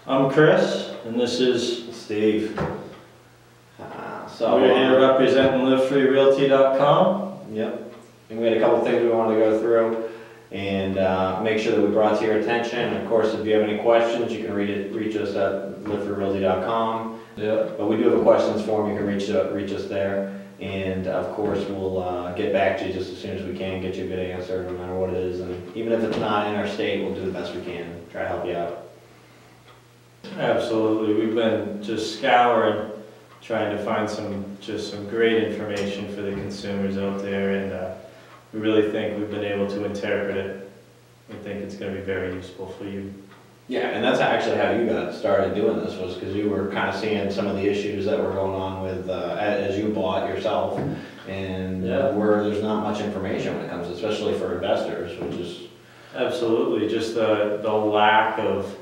I'm Chris, and this is Steve. We're here representing livefreerealty.com. Yep. And we had a couple things we wanted to go through and make sure that we brought to your attention. Of course, if you have any questions, you can reach us at livefreerealty.com. Yeah. But we do have a questions form. You can reach us there. And of course, we'll get back to you just as soon as we can, get you a good answer, no matter what it is. And even if it's not in our state, we'll do the best we can, try to help you out. Absolutely. We've been just scouring, trying to find some great information for the consumers out there, and we really think we've been able to interpret it. We think it's going to be very useful for you. Yeah, and that's actually how you got started doing this, was because you were kind of seeing some of the issues that were going on with, as you bought yourself, and where there's not much information when it comes, especially for investors, which is... Absolutely, just the lack of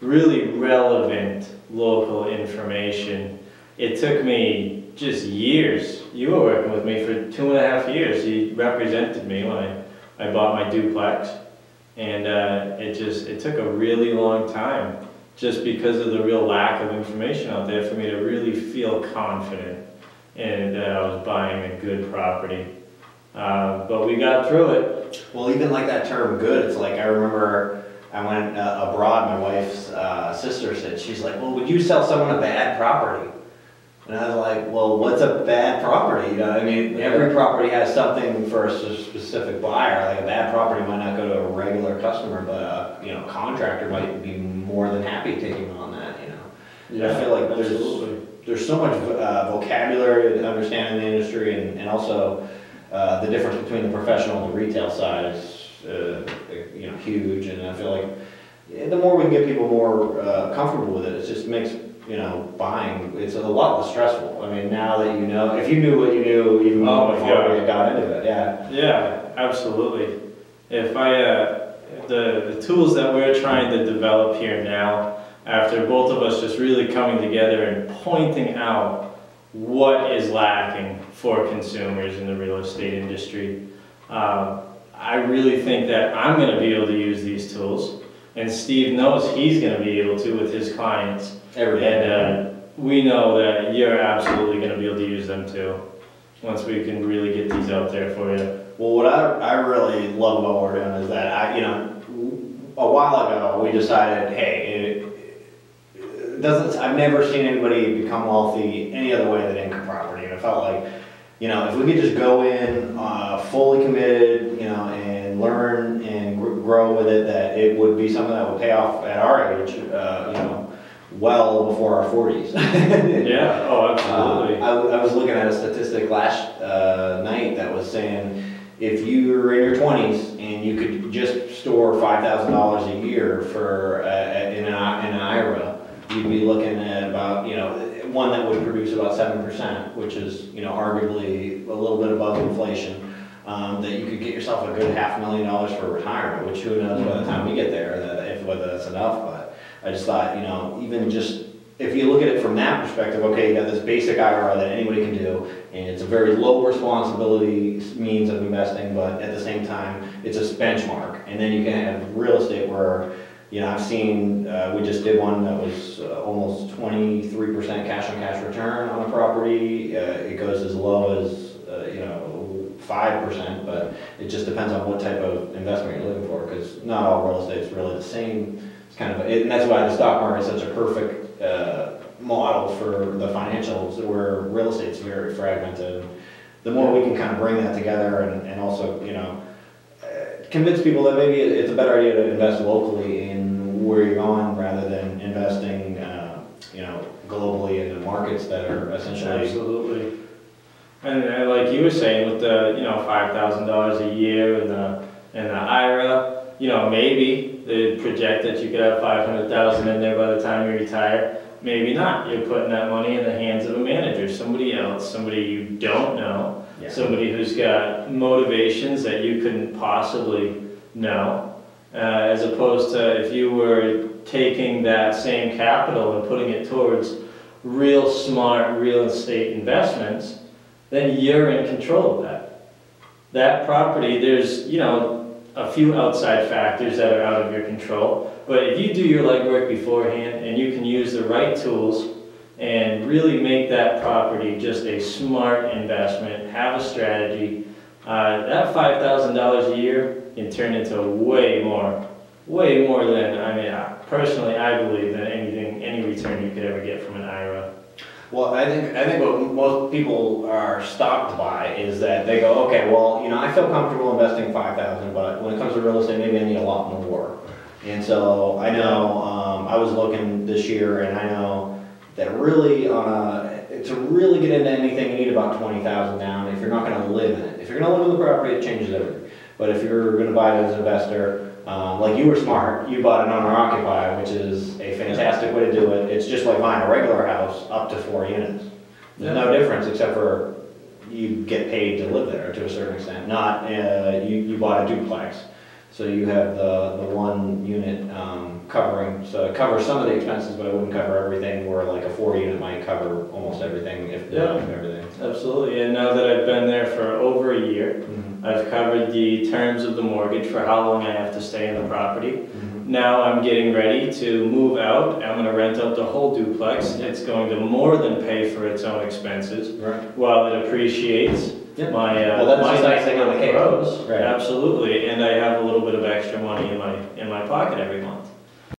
really relevant local information. It took me just years. You were working with me for 2.5 years. You represented me when I bought my duplex. And it took a really long time, just because of the real lack of information out there, for me to really feel confident in that I was buying a good property. But we got through it. Well, even like that term good, it's like, I remember I went abroad, my wife's sister said, she's like, well, would you sell someone a bad property? And I was like, well, what's a bad property? You know, I mean, every property has something for a specific buyer. Like a bad property might not go to a regular customer, but a contractor might be more than happy taking on that. You know, Yeah, I feel like there's so much vocabulary to understand in the industry, and also the difference between the professional and the retail side is huge. And I feel like the more we can get people more comfortable with it, it just makes buying, it's a lot less stressful. I mean, now that you know, if you knew what you knew even before you got into it, Yeah, absolutely. If the tools that we're trying to develop here now, after both of us just really coming together and pointing out what is lacking for consumers in the real estate industry, I really think that I'm going to be able to use these tools, and Steve knows he's going to be able to with his clients. And we know that you're absolutely going to be able to use them too, once we can really get these out there for you. Well, what I really love about what we're doing is that a while ago we decided, hey, I've never seen anybody become wealthy any other way than income property, and I felt like, if we could just go in fully committed, and learn and grow with it, that it would be something that would pay off at our age, well before our 40s. Yeah, oh, absolutely. I was looking at a statistic last night that was saying, if you were in your 20s and you could just store $5,000 a year for in an IRA, you'd be looking at about, one that would produce about 7%, which is, arguably a little bit above inflation, that you could get yourself a good $500,000 for retirement, which who knows by the time we get there, whether that's enough. But I just thought, even just, if you look at it from that perspective, okay, you got this basic IRA that anybody can do, and it's a very low responsibility means of investing, but at the same time, it's a benchmark. And then you can have real estate where, I've seen, we just did one that was almost 23% cash-on-cash return on a property. It goes as low as, 5%, but it just depends on what type of investment you're looking for, because not all real estate is really the same. It's kind of, and that's why the stock market is such a perfect model for the financials, where real estate's very fragmented. The more we can kind of bring that together and also, convince people that maybe it's a better idea to invest locally in where you're going rather than investing, globally in the markets that are essentially... Absolutely. And like you were saying, with the, $5,000 a year and the IRA, maybe they project that you could have $500,000 in there by the time you retire. Maybe not. You're putting that money in the hands of a manager, somebody else, somebody you don't know, somebody who's got motivations that you couldn't possibly know, as opposed to if you were taking that same capital and putting it towards real smart real estate investments, then you're in control of that. That property, there's, a few outside factors that are out of your control. But if you do your legwork beforehand and you can use the right tools and really make that property just a smart investment, have a strategy, that $5,000 a year can turn into way more than, I mean, personally, I believe than any return you could ever get from an IRA. Well, I think what most people are stopped by is that they go, okay, well, you know, I feel comfortable investing $5,000, but when it comes to real estate, maybe I need a lot more. And so I know I was looking this year, and I know that really to really get into anything, you need about $20,000 down. If you're not going to live in it, if you're going to live in the property, it changes everything. But if you're going to buy it as an investor, like you were smart, you bought an owner-occupied, which is a fantastic way to do it. It's just like buying a regular house up to 4 units. There's no difference except for you get paid to live there to a certain extent. Not you bought a duplex, so you have the 1 unit covering. So it covers some of the expenses, but it wouldn't cover everything. Where like a 4 unit might cover almost everything, if not everything. Absolutely. And now that I've been there for over a year, I've covered the terms of the mortgage for how long I have to stay in the property. Now I'm getting ready to move out. I'm going to rent out the whole duplex. It's going to more than pay for its own expenses, while it appreciates. My that's my just nice thing on the cake. grows. Absolutely, and I have a little bit of extra money in my pocket every month.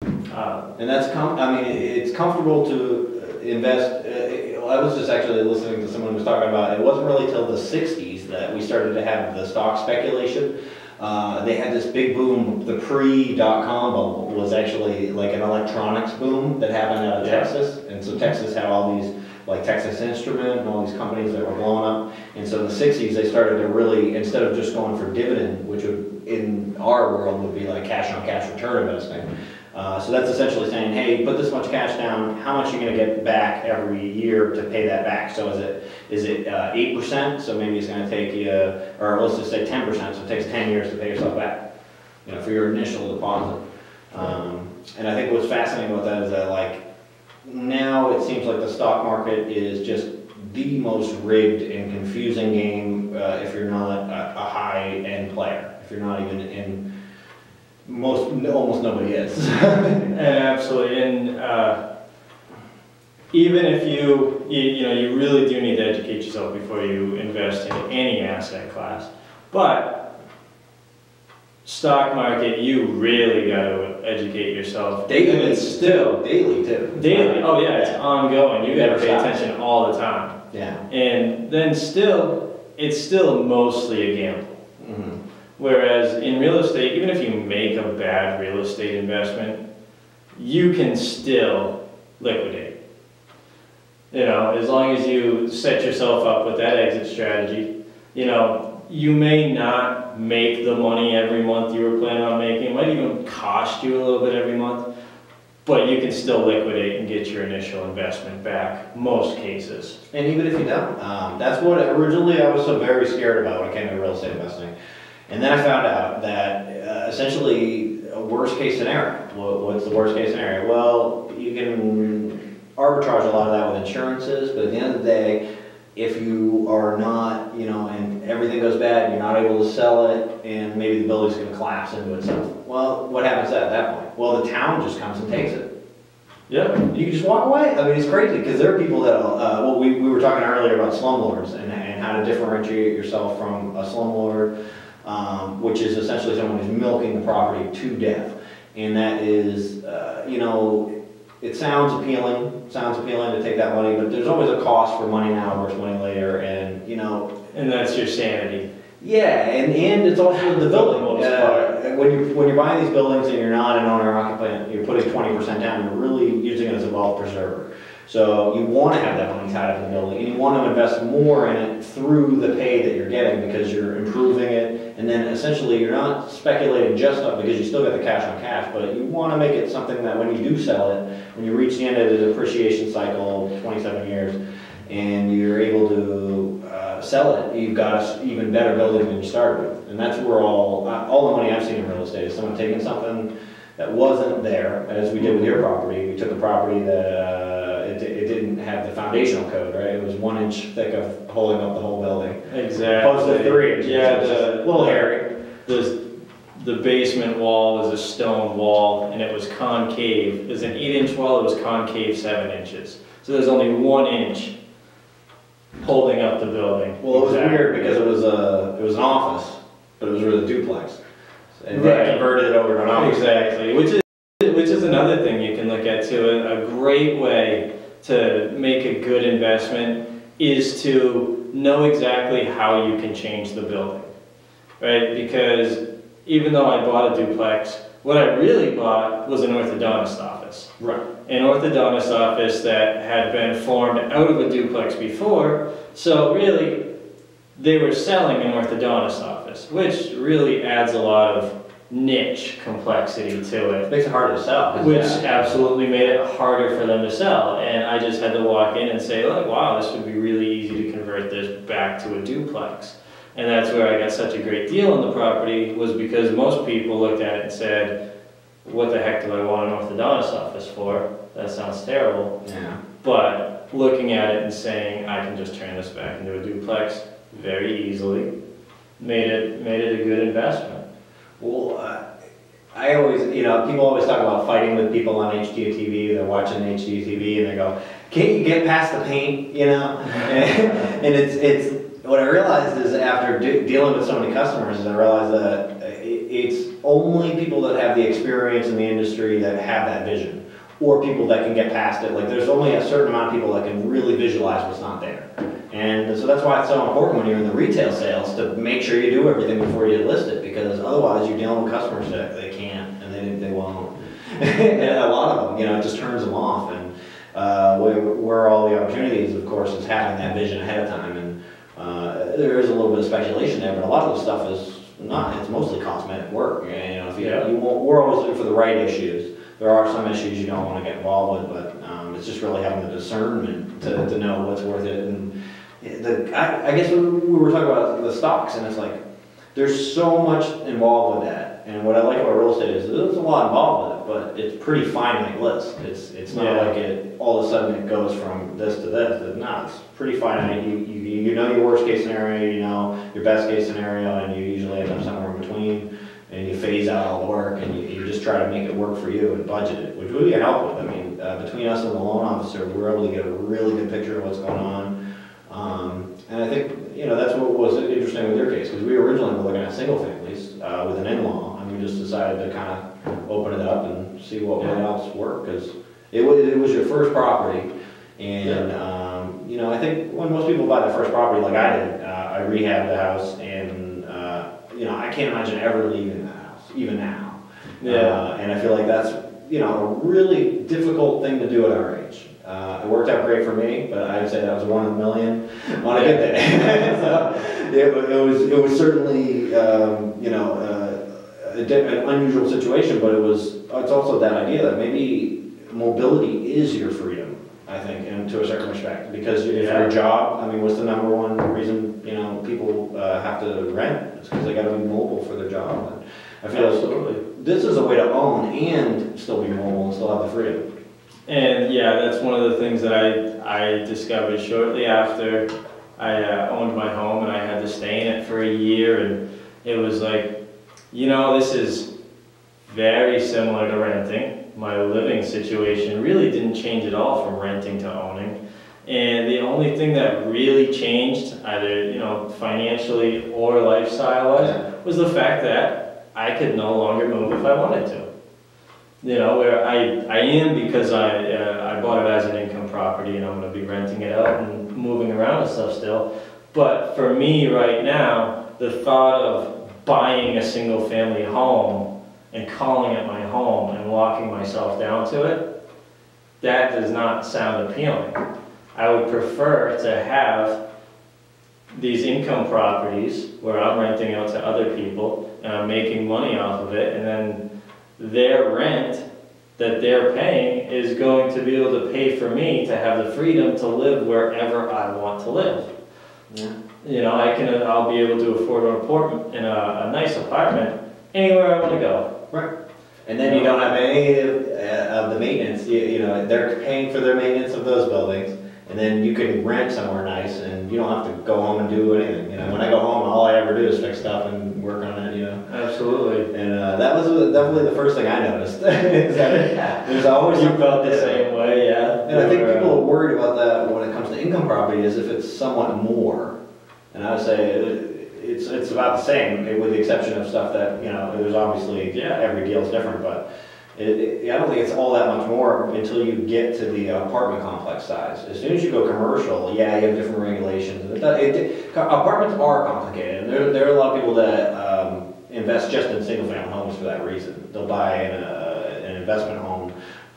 And that's I mean, it's comfortable to invest. I was just actually listening to someone who was talking about it wasn't really till the 60s that we started to have the stock speculation. They had this big boom. The pre-dot-com bubble was actually like an electronics boom that happened out of Texas. And so Texas had all these, like Texas Instrument and all these companies that were blowing up. And so in the 60s, they started to really, instead of just going for dividend, which would, in our world would be like cash on cash return investing. So that's essentially saying, hey, put this much cash down, how much are you going to get back every year to pay that back? So is it 8%? So maybe it's going to take you, or let's just say 10%, so it takes 10 years to pay yourself back, you know, for your initial deposit. And I think what's fascinating about that is that, like, now it seems like the stock market is just the most rigged and confusing game if you're not a high-end player, if you're not even in. Almost nobody is. And absolutely, and even if you really do need to educate yourself before you invest in any asset class. But stock market, you really got to educate yourself. Daily, still daily too. Daily, oh yeah, it's ongoing. You got to pay attention all the time. Yeah. And then still, it's still mostly a gamble. Whereas in real estate, even if you make a bad real estate investment, you can still liquidate. You know, as long as you set yourself up with that exit strategy, you know, you may not make the money every month you were planning on making. It might even cost you a little bit every month, but you can still liquidate and get your initial investment back, most cases. And even if you don't, that's what originally I was so very scared about when it came to real estate investing. And then I found out that essentially a worst case scenario. What's the worst case scenario? Well, you can arbitrage a lot of that with insurances, but at the end of the day, if you are not, you know, and everything goes bad, you're not able to sell it, and maybe the building's going to collapse into itself. Well, what happens at that point? Well, the town just comes and takes it. Yeah. You can just walk away. I mean, it's crazy because there are people that, well, we were talking earlier about slumlords and how to differentiate yourself from a slumlord. Which is essentially someone who's milking the property to death. And that is, you know, it sounds appealing to take that money, but there's always a cost for money now versus money later, and, you know. And that's your sanity. Yeah, and it's also the building. When you're buying these buildings and you're not an owner-occupant, you're putting 20% down, you're really using it as a wealth preserver. So you want to have that money tied up in the building, and you want to invest more in it through the pay that you're getting because you're improving it, and then essentially you're not speculating just up because you still get the cash on cash, but you want to make it something that when you do sell it, when you reach the end of the depreciation cycle, 27 years, and you're able to sell it, you've got an even better building than you started with. And that's where all the money I've seen in real estate is someone taking something that wasn't there, as we did with your property. We took a property that it didn't have the foundational code, right? It was 1 inch thick of holding up the whole building. Exactly. Opposed to 3 inches. Yeah, a little hairy. The the basement wall was a stone wall and it was concave. It was an 8-inch wall, it was concave 7 inches. So there's only 1 inch holding up the building. Well, it was weird because it was an office, but it was really a duplex. And Right. they converted it over to an office. Exactly, which is another thing you can look at too. A great way to make a good investment is to know exactly how you can change the building, right? Because even though I bought a duplex, what I really bought was an orthodontist office. Right. An orthodontist office that had been formed out of a duplex before, so really they were selling an orthodontist office, which really adds a lot of niche complexity to it. Makes it harder to sell. Which absolutely made it harder for them to sell. And I just had to walk in and say, like, wow, this would be really easy to convert this back to a duplex. And that's where I got such a great deal on the property, was because most people looked at it and said, what the heck do I want an orthodontist office for? That sounds terrible. Yeah. But looking at it and saying, I can just turn this back into a duplex very easily, made it a good investment. Well, I always, people always talk about fighting with people on HGTV. They're watching HGTV and they go, "Can't you get past the paint?" And it's what I realized is after dealing with so many customers, is I realized that it's only people that have the experience in the industry that have that vision, or people that can get past it. Like there's only a certain amount of people that can really visualize what's not there. And so that's why it's so important when you're in the retail sales to make sure you do everything before you list it, because otherwise you're dealing with customers that they can't and they won't. And a lot of them, it just turns them off. And where all the opportunities, of course, is having that vision ahead of time. And there is a little bit of speculation there, but a lot of the stuff is not. It's mostly cosmetic work. We're always looking for the right issues. There are some issues you don't want to get involved with, but it's just really having the discernment to know what's worth it. And I guess we were talking about the stocks, and it's like there's so much involved with that. And what I like about real estate is there's a lot involved with it, but it's pretty finite list. It's not like it all of a sudden it goes from this to this. No, it's pretty finite. You know your worst case scenario, you know your best case scenario, and you usually end up somewhere in between. And you phase out all the work, and you just try to make it work for you and budget it, which we can help with. I mean, between us and the loan officer, we're able to get a really good picture of what's going on. And I think, that's what was interesting with your case, because we originally were looking at single families with an in-law, and we just decided to kind of open it up and see what else worked, because it was your first property. And, I think when most people buy their first property, like I did, I rehabbed the house, and I can't imagine ever leaving that house, even now. And I feel like that's, a really difficult thing to do at our age. It worked out great for me, but I'd say that was 1 in a million on a good day. So it was certainly, an unusual situation, but it's also that idea that maybe mobility is your freedom, I think, and to a certain respect, because if your job, what's the number one reason, people have to rent? It's because they got to be mobile for their job. And I feel like this is a way to own and still be mobile and still have the freedom. And that's one of the things that I discovered shortly after I owned my home, and I had to stay in it for a year, and it was like, this is very similar to renting. My living situation really didn't change at all from renting to owning. And the only thing that really changed, either financially or lifestyle-wise, was the fact that I could no longer move if I wanted to. Where I am, because I bought it as an income property, and I'm going to be renting it out and moving around and stuff still. But for me right now, the thought of buying a single-family home and calling it my home and locking myself down to it, that does not sound appealing. I would prefer to have these income properties where I'm renting out to other people and I'm making money off of it, and then their rent that they're paying is going to be able to pay for me to have the freedom to live wherever I want to live. I'll be able to afford a nice apartment anywhere I want to go. Right. And then you don't have any of the maintenance. They're paying for their maintenance of those buildings, And then you can rent somewhere nice and you don't have to go home and do anything. You know, when I go home, all I ever do is fix stuff and work on it, you know. Absolutely. And that was definitely the first thing I noticed. Is that there's always You felt the same way, yeah. And I think people are worried about that when it comes to income property, is if it's somewhat more. And I would say it's about the same, with the exception of stuff that, you know, there's obviously, every deal is different, but I don't think it's all that much more until you get to the apartment complex size. As soon as you go commercial, you have different regulations. Apartments are complicated, and there are a lot of people that invest just in single-family homes for that reason. They'll buy an investment home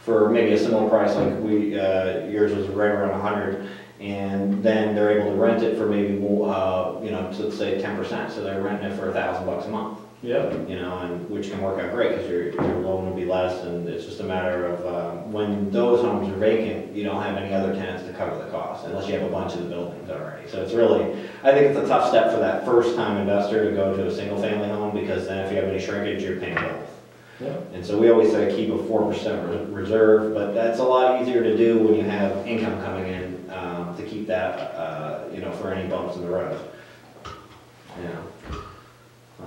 for maybe a similar price, like yours was right around 100, and then they're able to rent it for maybe more, you know, so let's say 10%. So they're renting it for $1,000 a month. Yep. You know, and which can work out great because your loan will be less, and it's just a matter of when those homes are vacant, you don't have any other tenants to cover the cost unless you have a bunch of the buildings already. So it's really, I think it's a tough step for that first-time investor to go to a single-family home, because then if you have any shrinkage, you're paying both. Yeah. And so we always say keep a 4% reserve, but that's a lot easier to do when you have income coming in to keep that, you know, for any bumps in the road. Yeah.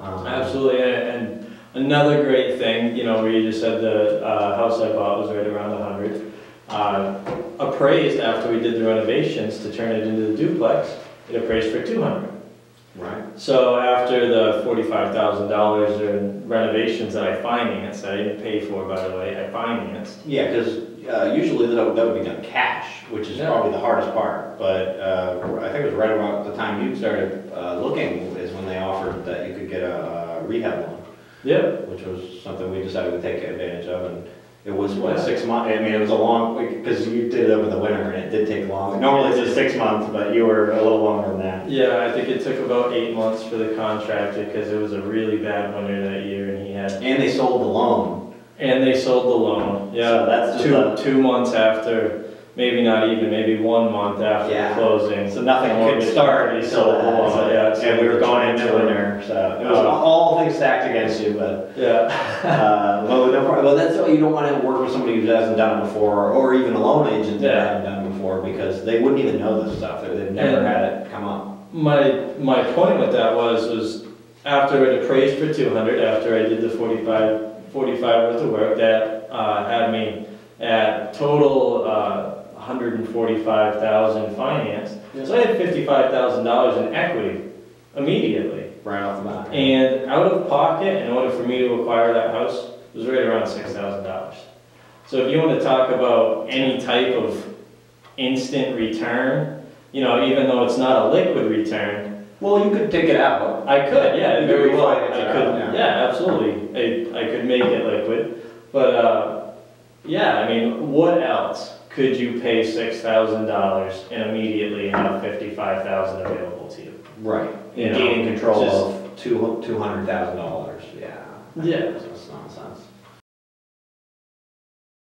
Absolutely, and another great thing, you know, where you just said the house I bought was right around 100. Appraised after we did the renovations to turn it into the duplex, it appraised for 200. Right. So after the $45,000 in renovations that I financed, that I didn't pay for, by the way, I financed. Yeah, because usually that would be done cash, which is probably the hardest part. But I think it was right about the time you started looking is when they offered that you could get a rehab loan. Yep. Which was something we decided to take advantage of, and it was what, 6 months. I mean, it was a long, because you did it over the winter, and it did take long. Normally it's just 6 months, but you were a little longer than that. Yeah, I think it took about 8 months for the contractor, because it was a really bad winter that year, and he had. And they sold the loan. And they sold the loan. Yeah, so that's just 2 months after. Maybe not even, maybe 1 month after the closing. So nothing could start until that. So, and we were going into winter, so it was all things stacked against you. But well, that's why you don't want to work with somebody who hasn't done it before, or even a loan agent that hasn't done it before, because they wouldn't even know this stuff. They've never had it come up. My point with that was after it appraised for 200, after I did the 45 worth of work, that had me at total 145,000 financed. So I had $55,000 in equity immediately. Right off the bat. And out of pocket, in order for me to acquire that house, was right around $6,000. So if you want to talk about any type of instant return, you know, even though it's not a liquid return. Well, you could take it out. I could, yeah, very well. I could, yeah, absolutely. I could make it liquid. But yeah, I mean, what else could you pay $6,000 and immediately have $55,000 available to you? Right. You know, gaining control of $200,000. Yeah. Yeah. That's nonsense.